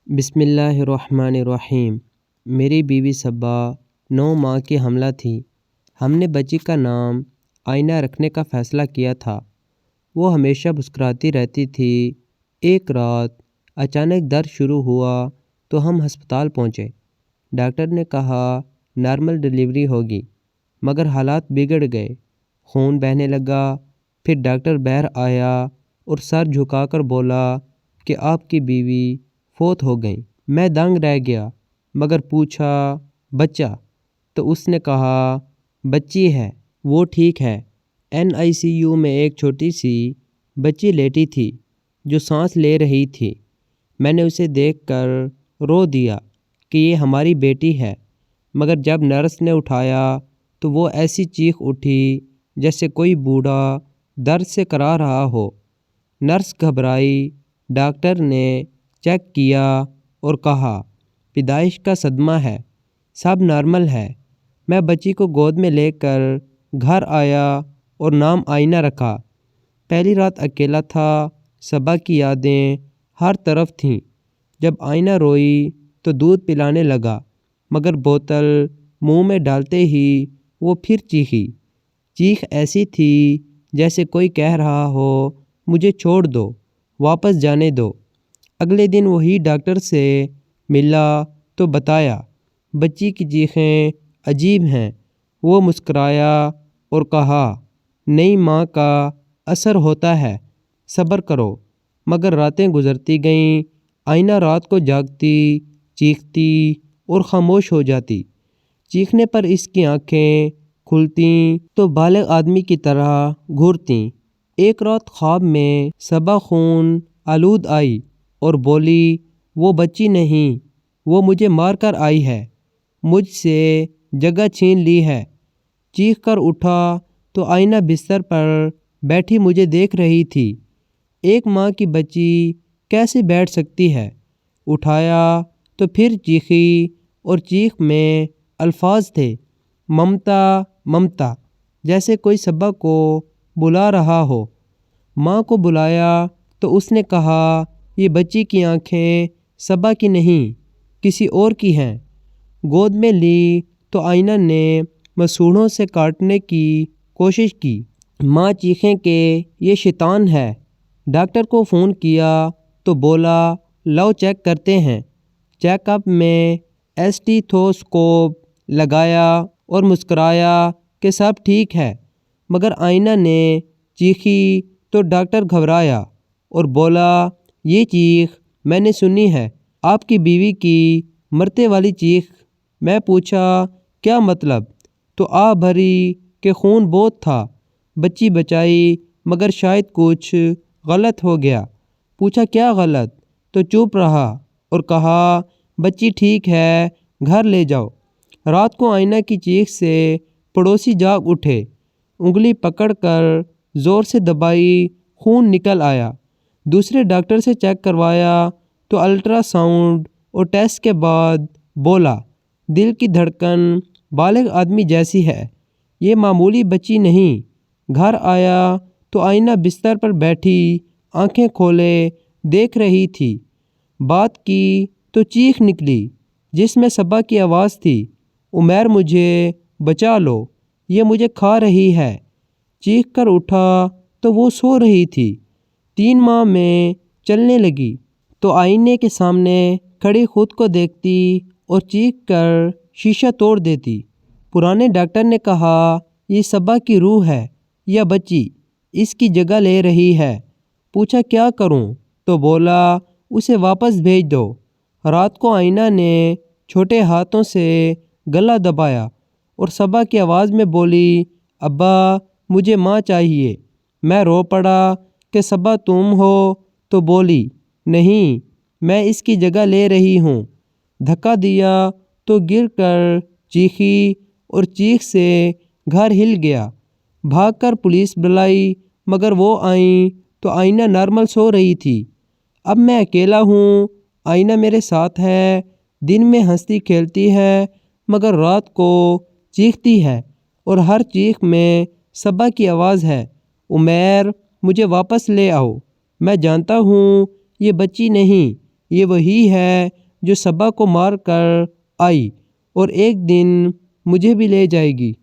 بسم اللہ الرحمن الرحیم۔ میری بیوی صبا 9 ماہ کی حاملہ تھی۔ ہم نے بچی کا نام آئینہ رکھنے کا فیصلہ کیا تھا۔ وہ ہمیشہ مسکراتی رہتی تھی۔ ایک رات اچانک درد شروع ہوا تو ہم ہسپتال پہنچے۔ ڈاکٹر نے کہا نارمل ڈلیوری ہوگی، مگر حالات بگڑ گئے۔ خون بہنے لگا۔ پھر ڈاکٹر باہر آیا اور سر جھکا کر بولا کہ آپ کی بیوی فوت ہو گئیں۔ میں دنگ رہ گیا، مگر پوچھا بچہ؟ تو اس نے کہا بچی ہے، وہ ٹھیک ہے۔ NICU میں ایک چھوٹی سی بچی لیٹی تھی جو سانس لے رہی تھی۔ میں نے اسے دیکھ کر رو دیا کہ یہ ہماری بیٹی ہے، مگر جب نرس نے اٹھایا تو وہ ایسی چیخ اٹھی جیسے کوئی بوڑھا درد سے کرا رہا ہو۔ نرس گھبرائی۔ ڈاکٹر نے چیک کیا اور کہا پیدائش کا صدمہ ہے، سب نارمل ہے۔ میں بچی کو گود میں لے کر گھر آیا اور نام آئینہ رکھا۔ پہلی رات اکیلا تھا۔ صبا کی یادیں ہر طرف تھیں۔ جب آئینہ روئی تو دودھ پلانے لگا، مگر بوتل منہ میں ڈالتے ہی وہ پھر چیخی۔ چیخ ایسی تھی جیسے کوئی کہہ رہا ہو مجھے چھوڑ دو، واپس جانے دو۔ اگلے دن وہی ڈاکٹر سے ملا تو بتایا بچی کی چیخیں عجیب ہیں۔ وہ مسکرایا اور کہا نئی ماں کا اثر ہوتا ہے، صبر کرو۔ مگر راتیں گزرتی گئیں۔ آئینہ رات کو جاگتی، چیختی اور خاموش ہو جاتی۔ چیخنے پر اس کی آنکھیں کھلتیں تو بالغ آدمی کی طرح گھورتیں۔ ایک رات خواب میں صبا خون آلود آئی اور بولی وہ بچی نہیں، وہ مجھے مار کر آئی ہے، مجھ سے جگہ چھین لی ہے۔ چیخ کر اٹھا تو آئینہ بستر پر بیٹھی مجھے دیکھ رہی تھی۔ ایک ماں کی بچی کیسے بیٹھ سکتی ہے؟ اٹھایا تو پھر چیخی اور چیخ میں الفاظ تھے ممتا ممتا، جیسے کوئی صبا کو بلا رہا ہو۔ ماں کو بلایا تو اس نے کہا یہ بچی کی آنکھیں صبا کی نہیں، کسی اور کی ہیں۔ گود میں لی تو آئینہ نے مسوڑھوں سے کاٹنے کی کوشش کی۔ ماں چیخیں کہ یہ شیطان ہے۔ ڈاکٹر کو فون کیا تو بولا لاؤ چیک کرتے ہیں۔ چیک اپ میں اسٹیتھوسکوپ لگایا اور مسکرایا کہ سب ٹھیک ہے، مگر آئینہ نے چیخی تو ڈاکٹر گھبرایا اور بولا یہ چیخ میں نے سنی ہے، آپ کی بیوی کی مرتے والی چیخ۔ میں پوچھا کیا مطلب؟ تو آہ بھری کہ خون بہت تھا، بچی بچائی، مگر شاید کچھ غلط ہو گیا۔ پوچھا کیا غلط؟ تو چپ رہا اور کہا بچی ٹھیک ہے، گھر لے جاؤ۔ رات کو آئینہ کی چیخ سے پڑوسی جاگ اٹھے۔ انگلی پکڑ کر زور سے دبائی، خون نکل آیا۔ دوسرے ڈاکٹر سے چیک کروایا تو الٹرا ساؤنڈ اور ٹیسٹ کے بعد بولا دل کی دھڑکن بالغ آدمی جیسی ہے، یہ معمولی بچی نہیں۔ گھر آیا تو آئینہ بستر پر بیٹھی آنکھیں کھولے دیکھ رہی تھی۔ بات کی تو چیخ نکلی جس میں صبا کی آواز تھی عمیر مجھے بچا لو، یہ مجھے کھا رہی ہے۔ چیخ کر اٹھا تو وہ سو رہی تھی۔ 3 ماہ میں چلنے لگی تو آئینے کے سامنے کھڑی خود کو دیکھتی اور چیخ کر شیشہ توڑ دیتی۔ پرانے ڈاکٹر نے کہا یہ صبا کی روح ہے یا بچی اس کی جگہ لے رہی ہے۔ پوچھا کیا کروں؟ تو بولا اسے واپس بھیج دو۔ رات کو آئینہ نے چھوٹے ہاتھوں سے گلا دبایا اور صبا کی آواز میں بولی ابا مجھے ماں چاہیے۔ میں رو پڑا کہ صبا تم ہو؟ تو بولی نہیں، میں اس کی جگہ لے رہی ہوں۔ دھکا دیا تو گر کر چیخی اور چیخ سے گھر ہل گیا۔ بھاگ کر پولیس بلائی، مگر وہ آئیں تو آئینہ نارمل سو رہی تھی۔ اب میں اکیلا ہوں۔ آئینہ میرے ساتھ ہے، دن میں ہنستی کھیلتی ہے، مگر رات کو چیختی ہے اور ہر چیخ میں صبا کی آواز ہے عمیر مجھے واپس لے آؤ۔ میں جانتا ہوں یہ بچی نہیں، یہ وہی ہے جو صبا کو مار کر آئی اور ایک دن مجھے بھی لے جائے گی۔